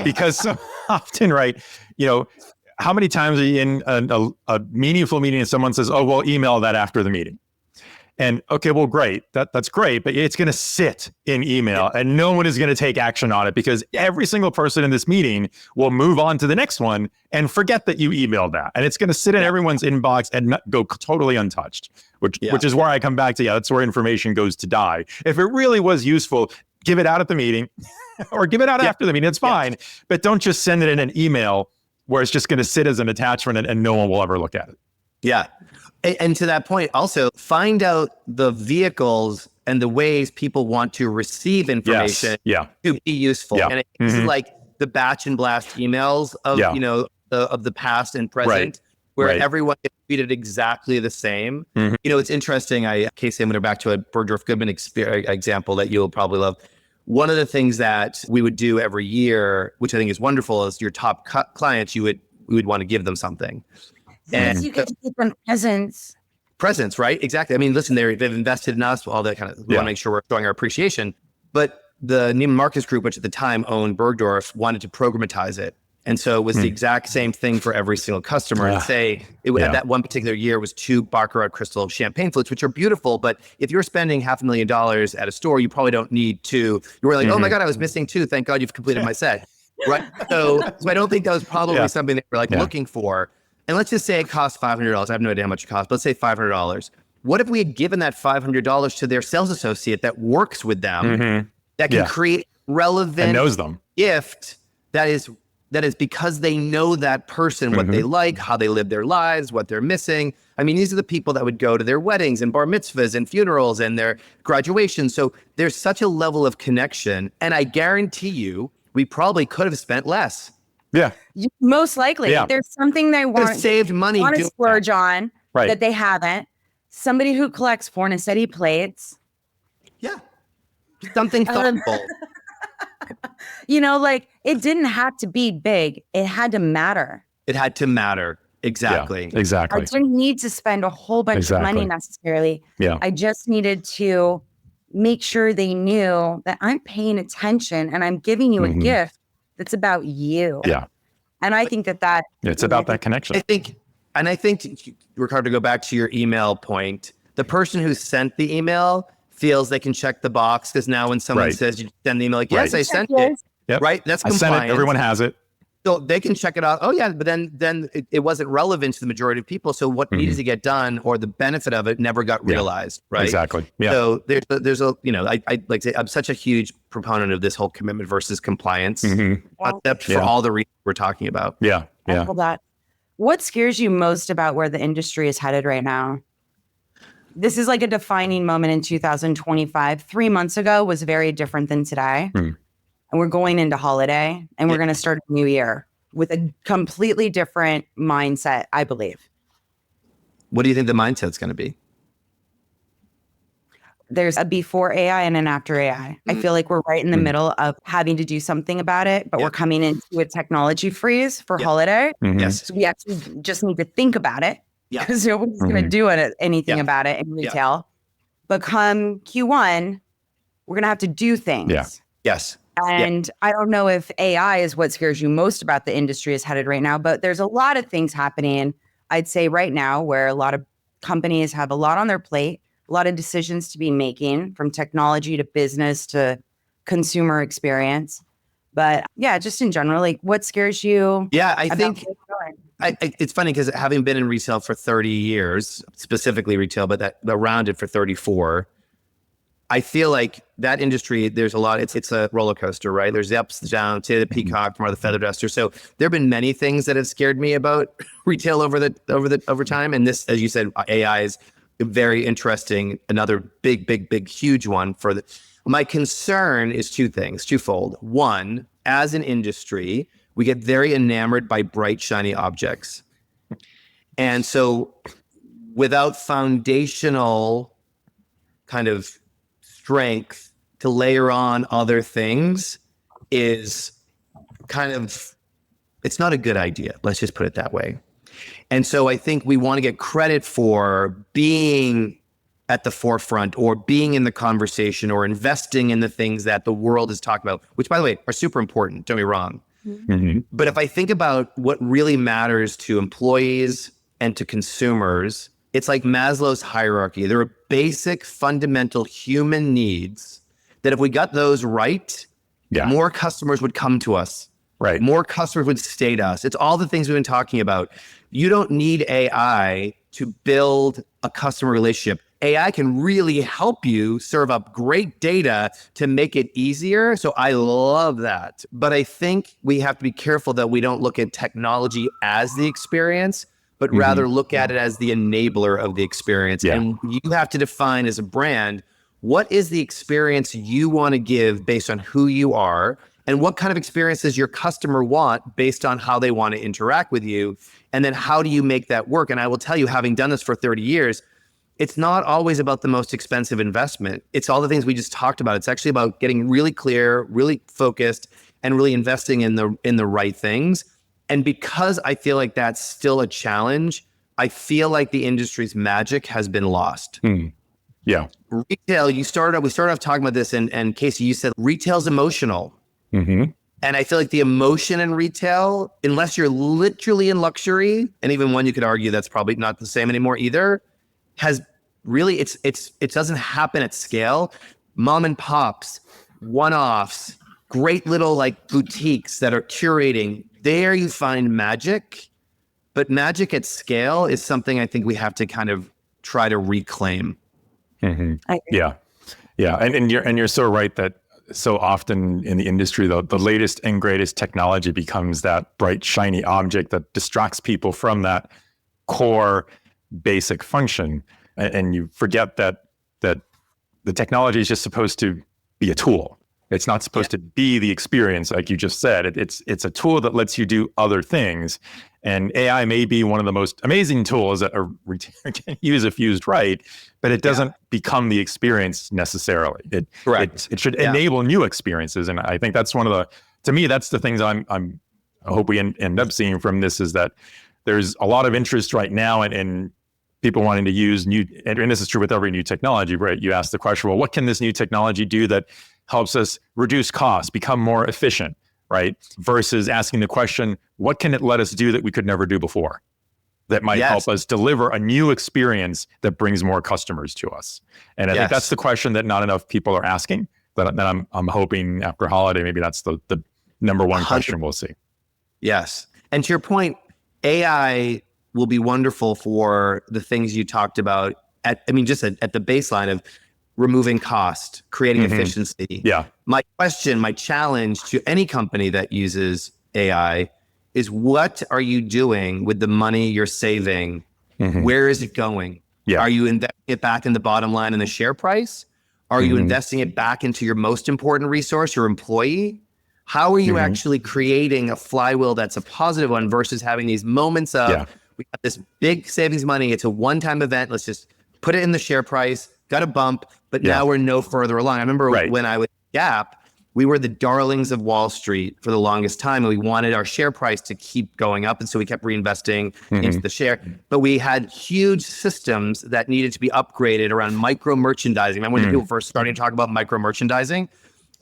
because so often, right? how many times are you in a meaningful meeting and someone says, oh, well, email that after the meeting? And okay, well, great. That's great, but it's going to sit in email and no one is going to take action on it because every single person in this meeting will move on to the next one and forget that you emailed that. And it's going to sit in everyone's inbox and not go totally untouched, which is where I come back to, that's where information goes to die. If it really was useful, give it out at the meeting or give it out after the meeting. It's fine, but don't just send it in an email where it's just going to sit as an attachment and no one will ever look at it. Yeah. And to that point, also find out the vehicles and the ways people want to receive information to be useful. Yeah. And it's like the batch and blast emails of, of the past and present, where everyone is treated exactly the same. It's interesting. Casey, I'm going to go back to a Bergdorf Goodman example that you'll probably love. One of the things that we would do every year, which I think is wonderful, is your top clients, we would want to give them something. And you get to keep them presents, right? Exactly. I mean, listen, they've invested in us, all that kind of, we want to make sure we're showing our appreciation. But the Neiman Marcus Group, which at the time owned Bergdorf, wanted to programatize it. And so it was the exact same thing for every single customer. And say, at that one particular year, it was 2 Baccarat Crystal champagne flutes, which are beautiful. But if you're spending $500,000 at a store, you probably don't need 2. You were like, oh my God, I was missing 2. Thank God you've completed my set. Right? So I don't think that was probably something they were looking for. And let's just say it costs $500. I have no idea how much it costs, but let's say $500. What if we had given that $500 to their sales associate that works with them, that can create relevant and knows them gift that is because they know that person, what they like, how they live their lives, what they're missing. I mean, these are the people that would go to their weddings and bar mitzvahs and funerals and their graduations. So there's such a level of connection. And I guarantee you, we probably could have spent less. Yeah. Most likely. There's something they want saved money to splurge on that they haven't. Somebody who collects Fornacetti plates. Yeah. Something thoughtful. It didn't have to be big. It had to matter. It had to matter. Exactly. Yeah, exactly. I didn't need to spend a whole bunch of money necessarily. Yeah. I just needed to make sure they knew that I'm paying attention and I'm giving you a gift that's about you. Yeah. And I think that it's about that connection. I think, Ricardo, to go back to your email point, the person who sent the email feels they can check the box because now when someone says you send the email, yes, I sent it. Yep. Right? That's compliant. I sent it. Everyone has it. So they can check it out. Oh yeah, but then it wasn't relevant to the majority of people. So what needed to get done or the benefit of it never got realized. Right. Exactly. Yeah. So there's a, I like to say I'm such a huge proponent of this whole commitment versus compliance concept for all the reasons we're talking about. Yeah. Yeah. That. What scares you most about where the industry is headed right now? This is like a defining moment in 2025. 3 months ago was very different than today. And we're going into holiday and we're going to start a new year with a completely different mindset, I believe. What do you think the mindset's going to be? There's a before AI and an after AI. I feel like we're right in the middle of having to do something about it, but we're coming into a technology freeze for holiday. Yes. So we actually just need to think about it because nobody's going to do anything about it in retail. But come Q1, we're going to have to do things. Yeah. Yes. And I don't know if AI is what scares you most about the industry is headed right now, but there's a lot of things happening, I'd say right now, where a lot of companies have a lot on their plate, a lot of decisions to be making from technology to business to consumer experience. But just in general, like what scares you? Yeah, I think it's funny because having been in retail for 30 years, specifically retail, but that around it for 34, I feel like that industry, there's a lot, it's a roller coaster, right? There's the ups, the downs, the peacock, from the feather duster. So there have been many things that have scared me about retail over time. And this, as you said, AI is very interesting. Another big, huge one my concern is twofold. One, as an industry, we get very enamored by bright, shiny objects. And so without foundational kind of strength to layer on other things is it's not a good idea. Let's just put it that way. And so I think we want to get credit for being at the forefront or being in the conversation or investing in the things that the world is talking about, which by the way, are super important. Don't get me wrong. Mhm. But if I think about what really matters to employees and to consumers, it's like Maslow's hierarchy. There are basic, fundamental human needs that if we got those right, Yeah. more customers would come to us. Right. More customers would stay to us. It's all the things we've been talking about. You don't need AI to build a customer relationship. AI can really help you serve up great data to make it easier. So I love that. But I think we have to be careful that we don't look at technology as the experience, but rather look at it as the enabler of the experience. Yeah. And you have to define as a brand, what is the experience you want to give based on who you are? And what kind of experiences your customer want based on how they want to interact with you? And then how do you make that work? And I will tell you, having done this for 30 years, it's not always about the most expensive investment. It's all the things we just talked about. It's actually about getting really clear, really focused, and really investing in the right things. And because I feel like that's still a challenge, I feel like the industry's magic has been lost. Yeah. Retail, we started off talking about this, and Casey, you said retail's emotional. And I feel like the emotion in retail, unless you're literally in luxury, and even one you could argue that's probably not the same anymore either, has really, it doesn't happen at scale. Mom and pops, one-offs, great little like boutiques that are curating. There you find magic, but magic at scale is something I think we have to kind of try to reclaim. Yeah. And you're so right that so often in the industry, the latest and greatest technology becomes that bright, shiny object that distracts people from that core basic function. And you forget that the technology is just supposed to be a tool. It's not supposed to be the experience, like you just said. It's a tool that lets you do other things. And AI may be one of the most amazing tools that a retailer can use if used right, but it doesn't become the experience necessarily. It should enable new experiences. And I think that's to me, that's the things I hope we end up seeing from this, is that there's a lot of interest right now in people wanting to use new, and this is true with every new technology, right? You ask the question, well, what can this new technology do that helps us reduce costs, become more efficient, right? Versus asking the question, what can it let us do that we could never do before? That might help us deliver a new experience that brings more customers to us. And I think that's the question that not enough people are asking, that I'm hoping after holiday, maybe that's the number one question we'll see. Yes. And to your point, AI will be wonderful for the things you talked about at the baseline of removing cost, creating efficiency. Yeah. My challenge to any company that uses AI is, what are you doing with the money you're saving? Where is it going? Yeah. Are you investing it back in the bottom line in the share price? Are you investing it back into your most important resource, your employee? How are you actually creating a flywheel that's a positive one versus having these moments of, we got this big savings money, it's a one-time event, let's just put it in the share price, got a bump, but now we're no further along. I remember when I was at Gap, we were the darlings of Wall Street for the longest time, and we wanted our share price to keep going up. And so we kept reinvesting into the share. But we had huge systems that needed to be upgraded around micro merchandising. Remember when people first started to talk about micro merchandising?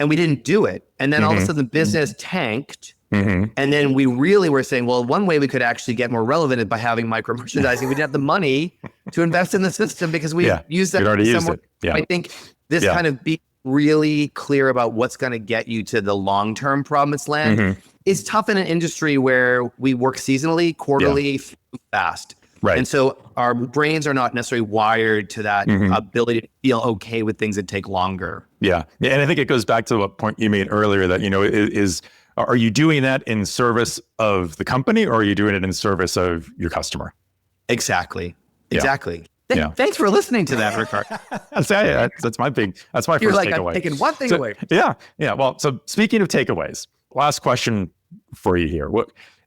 And we didn't do it. And then all of a sudden the business tanked. And then we really were saying, well, one way we could actually get more relevant is by having micro merchandising. We didn't have the money to invest in the system because we used that. Already used it. Yeah. I think this kind of be really clear about what's going to get you to the long-term promised land is tough in an industry where we work seasonally, quarterly, fast. Right. And so our brains are not necessarily wired to that ability to feel okay with things that take longer. Yeah. And I think it goes back to a point you made earlier that, are you doing that in service of the company, or are you doing it in service of your customer? Exactly. Yeah. Thanks for listening to that, Ricardo. That's my You're first like, takeaway. I'm taking one thing away. Yeah. Well, so speaking of takeaways, last question for you here.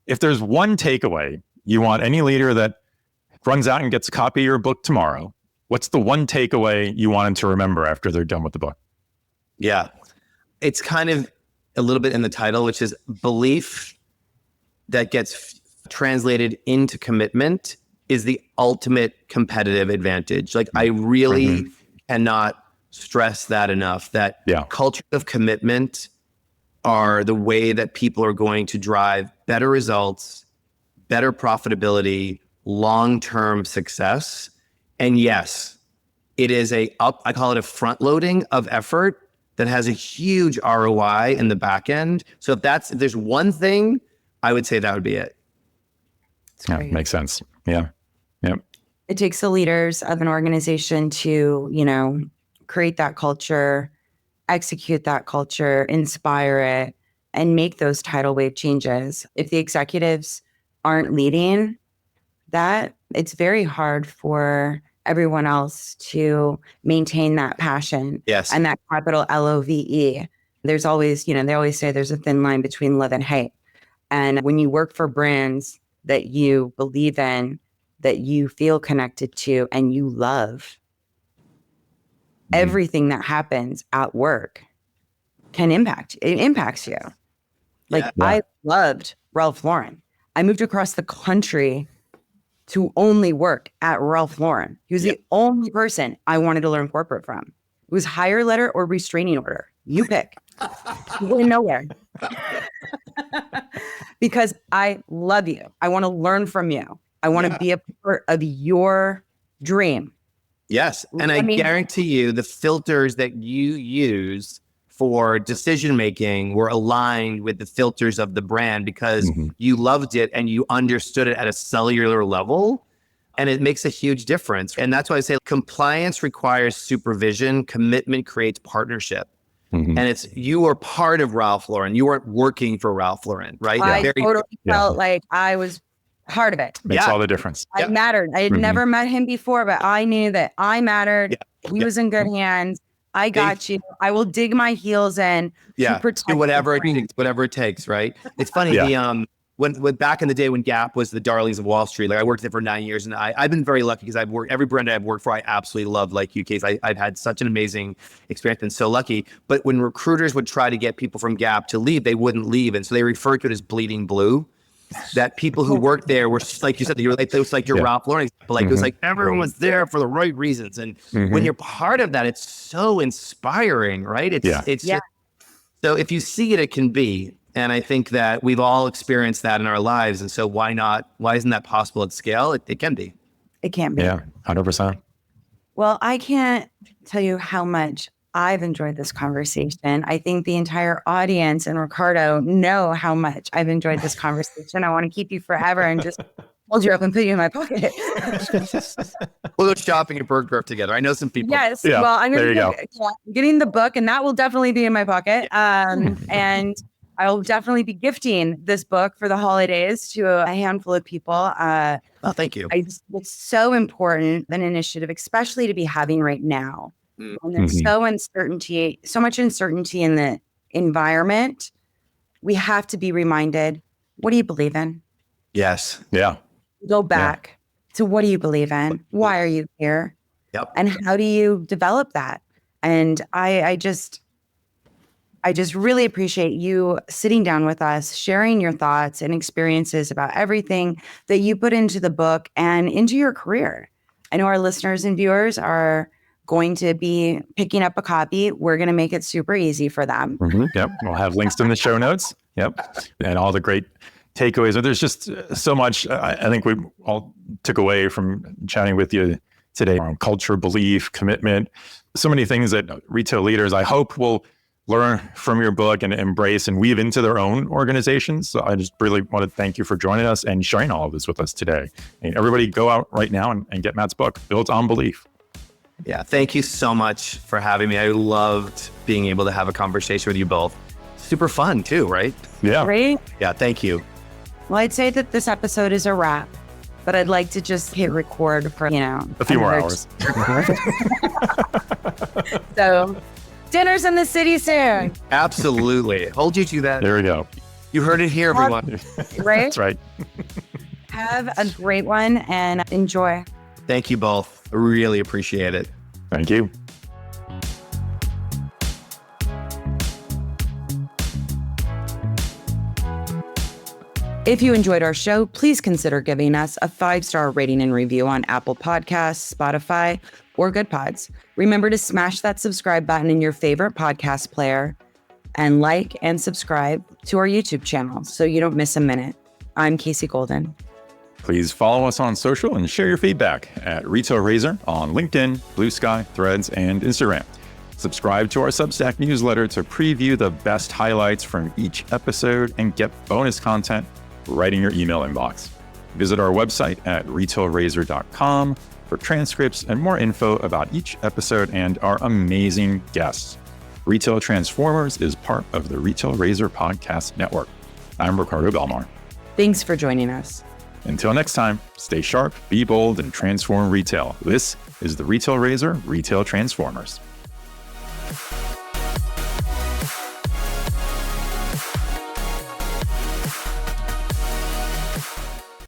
If there's one takeaway you want any leader that runs out and gets a copy of your book tomorrow, what's the one takeaway you want them to remember after they're done with the book? Yeah. It's kind of a little bit in the title, which is belief that gets translated into commitment is the ultimate competitive advantage. Like, I really cannot stress that enough, that culture of commitment are the way that people are going to drive better results, better profitability, long-term success. And yes, it is I call it a front loading of effort that has a huge ROI in the back end. So if there's one thing, I would say that would be it. Yeah, makes sense. Yeah. Yep. It takes the leaders of an organization to, create that culture, execute that culture, inspire it, and make those tidal wave changes. If the executives aren't leading that, it's very hard for everyone else to maintain that passion. Yes. And that capital LOVE. There's always, they always say there's a thin line between love and hate. And when you work for brands that you believe in, that you feel connected to, and you love, everything that happens at work impacts you. I loved Ralph Lauren. I moved across the country to only work at Ralph Lauren. He was the only person I wanted to learn corporate from. It was hire letter or restraining order. You pick. You went nowhere. Because I love you. I want to learn from you. I want to be a part of your dream. Yes. And I guarantee you the filters that you use for decision-making were aligned with the filters of the brand because you loved it and you understood it at a cellular level. And it makes a huge difference. And that's why I say compliance requires supervision. Commitment creates partnership. And you were part of Ralph Lauren. You weren't working for Ralph Lauren, right? I totally felt like I was part of it. Makes all the difference. I mattered. I had never met him before, but I knew that I mattered. He was in good hands. I got you. I will dig my heels in to protect do whatever it takes, right? It's funny. When back in the day when Gap was the darlings of Wall Street, I worked there for 9 years, and I've been very lucky because I've worked every brand I've worked for. I absolutely love, like you, Case. I've had such an amazing experience, and so lucky. But when recruiters would try to get people from Gap to leave, they wouldn't leave, and so they referred to it as bleeding blue. That people who worked there were, like you said, it was like your Ralph Lauren example. It was like everyone was there for the right reasons, and when you're part of that, it's so inspiring, right? It's just, so if you see it, it can be. And I think that we've all experienced that in our lives. And so why isn't that possible at scale? It can be. It can be. Yeah, 100%. Well, I can't tell you how much I've enjoyed this conversation. I think the entire audience and Ricardo know how much I've enjoyed this conversation. I want to keep you forever and just hold you up and put you in my pocket. We'll go shopping at Bergdorf together. I know some people. Yes. Yeah, well, I'm going to getting the book, and that will definitely be in my pocket. And I will definitely be gifting this book for the holidays to a handful of people. Thank you. It's so important, an initiative, especially to be having right now. And there's so much uncertainty in the environment. We have to be reminded, what do you believe in? Yes. Yeah. Go back to what do you believe in? Why are you here? Yep. And how do you develop that? And I just really appreciate you sitting down with us, sharing your thoughts and experiences about everything that you put into the book and into your career. I know our listeners and viewers are going to be picking up a copy. We're going to make it super easy for them. Yep. We'll have links in the show notes. Yep. And all the great takeaways. There's just so much I think we all took away from chatting with you today on culture, belief, commitment, so many things that retail leaders, I hope, will learn from your book and embrace and weave into their own organizations. So I just really want to thank you for joining us and sharing all of this with us today. And everybody go out right now and get Matt's book, Built on Belief. Yeah, thank you so much for having me. I loved being able to have a conversation with you both. Super fun too, right? Yeah. Right? Yeah, thank you. Well, I'd say that this episode is a wrap, but I'd like to just hit record for, a few more hours. So dinner's in the city soon. Absolutely. Hold you to that. There we go. You heard it here, everyone. Right? That's right. Have a great one and enjoy. Thank you both. I really appreciate it. Thank you. If you enjoyed our show, please consider giving us a 5-star rating and review on Apple Podcasts, Spotify, or Good Pods. Remember to smash that subscribe button in your favorite podcast player. and like and subscribe to our YouTube channel so you don't miss a minute. I'm Casey Golden. Please follow us on social and share your feedback at Retail Razor on LinkedIn, Blue Sky, Threads, and Instagram. Subscribe to our Substack newsletter to preview the best highlights from each episode and get bonus content right in your email inbox. Visit our website at retailrazor.com for transcripts and more info about each episode and our amazing guests. Retail Transformers is part of the Retail Razor Podcast Network. I'm Ricardo Belmar. Thanks for joining us. Until next time, stay sharp, be bold, and transform retail. This is the Retail Razor Retail Transformers.